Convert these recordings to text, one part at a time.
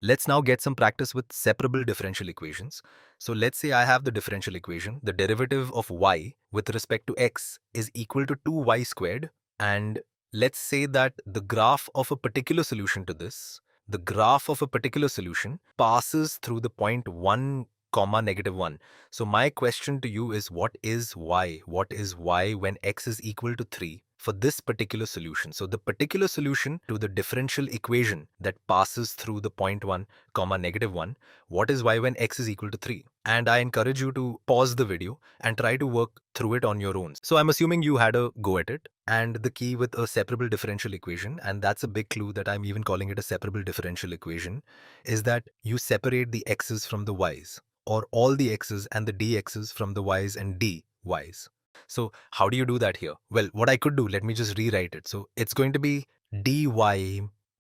Let's now get some practice with separable differential equations. So let's say I have the differential equation. The derivative of y with respect to x is equal to 2y squared. And let's say that the graph of a particular solution to this, the graph of a particular solution passes through the point 1 comma negative 1. So my question to you is, what is y? What is y when x is equal to 3 for this particular solution? So the particular solution to the differential equation that passes through the point 1 comma negative 1, what is y when x is equal to 3? And I encourage you to pause the video and try to work through it on your own. So I'm assuming you had a go at it. And the key with a separable differential equation, and that's a big clue that I'm even calling it a separable differential equation, is that you separate the x's from the y's, or all the x's and the dx's from the y's and dy's. So how do you do that here? Well, what I could do, let me just rewrite it. So it's going to be dy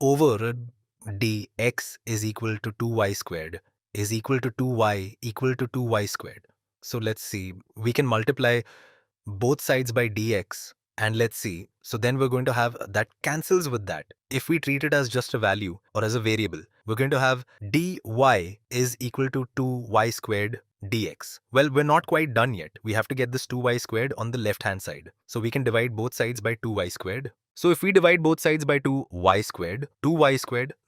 over dx is equal to 2y squared is equal to 2y equal to 2y squared. So let's see, we can multiply both sides by dx, and let's see. So then we're going to have that cancels with that. If we treat it as just a value or as a variable, we're going to have dy is equal to 2y squared dx. Well, we're not quite done yet. We have to get this 2y squared on the left hand side. So we can divide both sides by 2y squared. So if we divide both sides by 2y squared,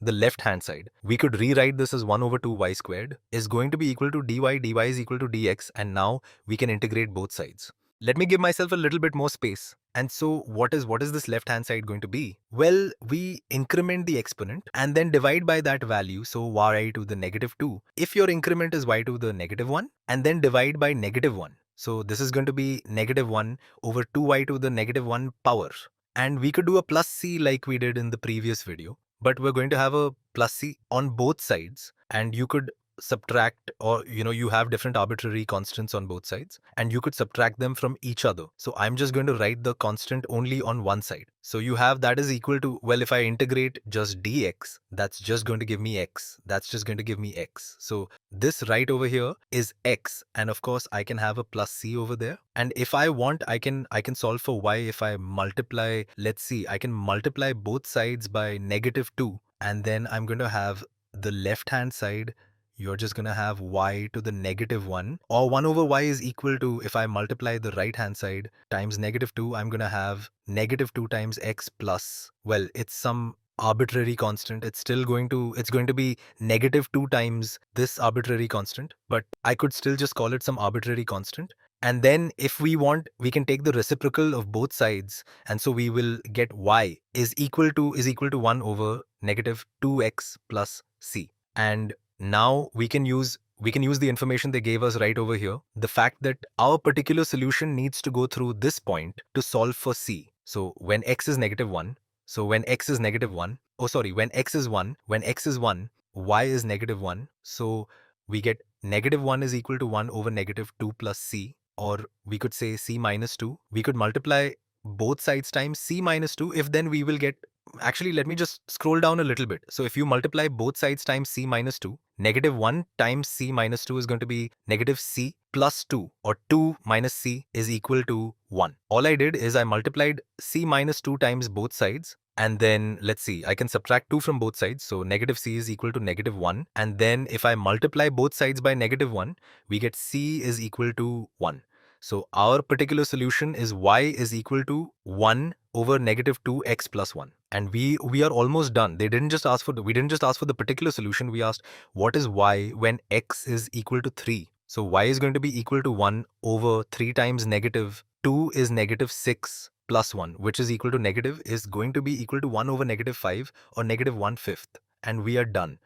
the left hand side, we could rewrite this as 1 over 2y squared is going to be equal to dy is equal to dx, and now we can integrate both sides. Let me give myself a little bit more space. And so what is this left hand side going to be? Well, we increment the exponent and then divide by that value. So y to the negative 2. If your increment is y to the negative 1, and then divide by negative 1. So this is going to be negative 1 over 2y to the negative 1 power. And we could do a plus c like we did in the previous video, but we're going to have a plus c on both sides, and you could subtract, or you have different arbitrary constants on both sides and you could subtract them from each other. So I'm just going to write the constant only on one side. So you have that is equal to, well, if I integrate just dx, that's just going to give me x. That's just going to give me x. So this right over here is x, and of course I can have a plus c over there. And if I want, I can solve for y. If I multiply, let's see, I can multiply both sides by negative 2, and then I'm going to have the left hand side, you're just going to have y to the negative 1, or 1 over y is equal to, if I multiply the right hand side times negative 2, I'm going to have negative 2 times x plus, well, it's some arbitrary constant. It's going to be negative 2 times this arbitrary constant, but I could still just call it some arbitrary constant. And then if we want, we can take the reciprocal of both sides, and so we will get y is equal to 1 over negative 2x plus c. And now we can use the information they gave us right over here. The fact that our particular solution needs to go through this point to solve for c. So when x is negative 1, when x is 1, when x is 1, y is negative 1. So we get negative 1 is equal to 1 over negative 2 plus c, or we could say c minus 2. We could multiply both sides times c minus 2. If then we will get, actually, let me just scroll down a little bit. So if you multiply both sides times c minus 2, negative 1 times c minus 2 is going to be negative c plus 2, or 2 minus c is equal to 1. All I did is I multiplied c minus 2 times both sides, and then let's see, I can subtract 2 from both sides. So negative c is equal to negative 1. And then if I multiply both sides by negative 1, we get c is equal to 1. So our particular solution is y is equal to 1 over negative 2x plus 1. And we are almost done. We didn't just ask for the particular solution. We asked, what is y when x is equal to 3? So y is going to be equal to 1 over 3 times negative 2 is negative 6 plus 1, which is equal to negative, is going to be equal to 1 over negative 5, or negative 1/5. And we are done.